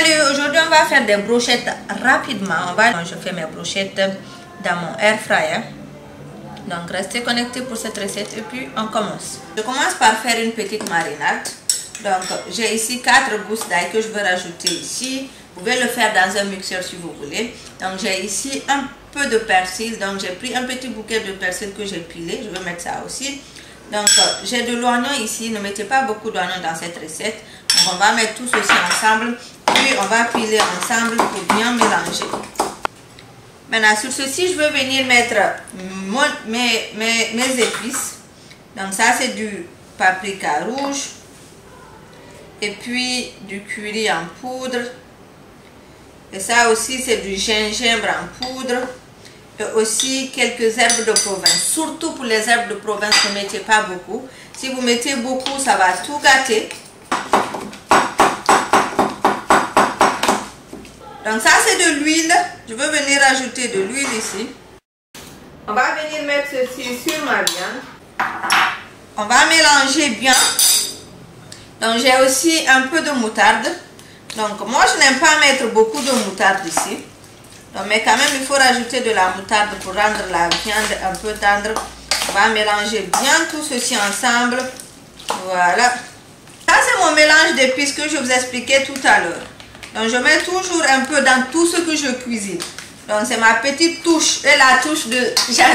Salut, aujourd'hui on va faire des brochettes rapidement. Je fais mes brochettes dans mon air fryer. Donc restez connectés pour cette recette et puis on commence. Je commence par faire une petite marinade. Donc j'ai ici 4 gousses d'ail que je veux rajouter ici. Vous pouvez le faire dans un mixeur si vous voulez. Donc j'ai ici un peu de persil. Donc j'ai pris un petit bouquet de persil que j'ai pilé. Je vais mettre ça aussi. Donc j'ai de l'oignon ici. Ne mettez pas beaucoup d'oignon dans cette recette. Donc on va mettre tout ceci ensemble. Puis on va piler ensemble pour bien mélanger. Maintenant sur ceci je veux venir mettre mes épices. Donc ça c'est du paprika rouge. Et puis du curry en poudre. Et ça aussi c'est du gingembre en poudre. Et aussi quelques herbes de province. Surtout pour les herbes de province, ne mettez pas beaucoup. Si vous mettez beaucoup, ça va tout gâter. Donc ça c'est de l'huile. Je veux venir ajouter de l'huile ici. On va venir mettre ceci sur ma viande. On va mélanger bien. Donc j'ai aussi un peu de moutarde. Donc moi je n'aime pas mettre beaucoup de moutarde ici. Donc, mais quand même il faut rajouter de la moutarde pour rendre la viande un peu tendre. On va mélanger bien tout ceci ensemble. Voilà. Ça c'est mon mélange d'épices que je vous expliquais tout à l'heure. Donc je mets toujours un peu dans tout ce que je cuisine. Donc c'est ma petite touche et la touche de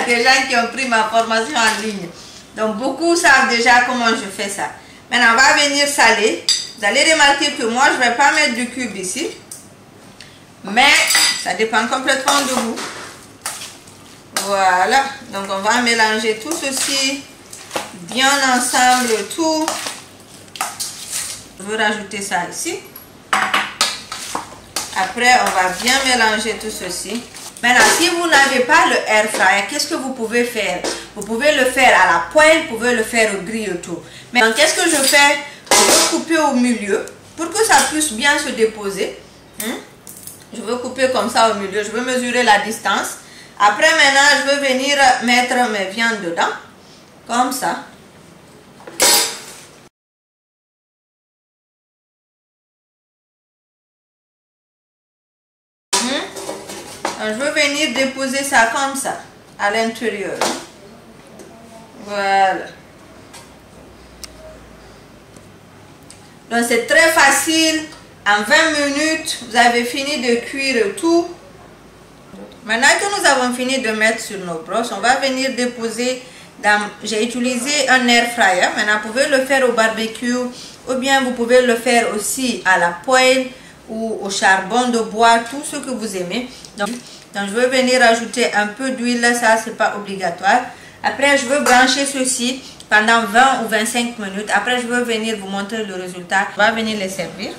des gens qui ont pris ma formation en ligne. Donc beaucoup savent déjà comment je fais ça. Maintenant on va venir saler. Vous allez remarquer que moi je ne vais pas mettre du cube ici. Mais ça dépend complètement de vous. Voilà. Donc on va mélanger tout ceci bien ensemble tout. Je veux rajouter ça ici. Après, on va bien mélanger tout ceci. Maintenant, si vous n'avez pas le air fryer, qu'est-ce que vous pouvez faire? Vous pouvez le faire à la poêle, vous pouvez le faire au grille-tout. Maintenant, qu'est-ce que je fais? Je veux couper au milieu pour que ça puisse bien se déposer. Je veux couper comme ça au milieu. Je veux mesurer la distance. Après, maintenant, je veux venir mettre mes viandes dedans. Comme ça. Je veux venir déposer ça comme ça, à l'intérieur. Voilà. Donc c'est très facile. En 20 minutes, vous avez fini de cuire tout. Maintenant que nous avons fini de mettre sur nos broches, on va venir déposer dans... J'ai utilisé un air fryer. Maintenant, vous pouvez le faire au barbecue ou bien vous pouvez le faire aussi à la poêle ou au charbon de bois, tout ce que vous aimez. Donc je veux venir ajouter un peu d'huile, ça c'est pas obligatoire. Après je veux brancher ceci pendant 20 ou 25 minutes. Après je veux venir vous montrer le résultat. On va venir les servir.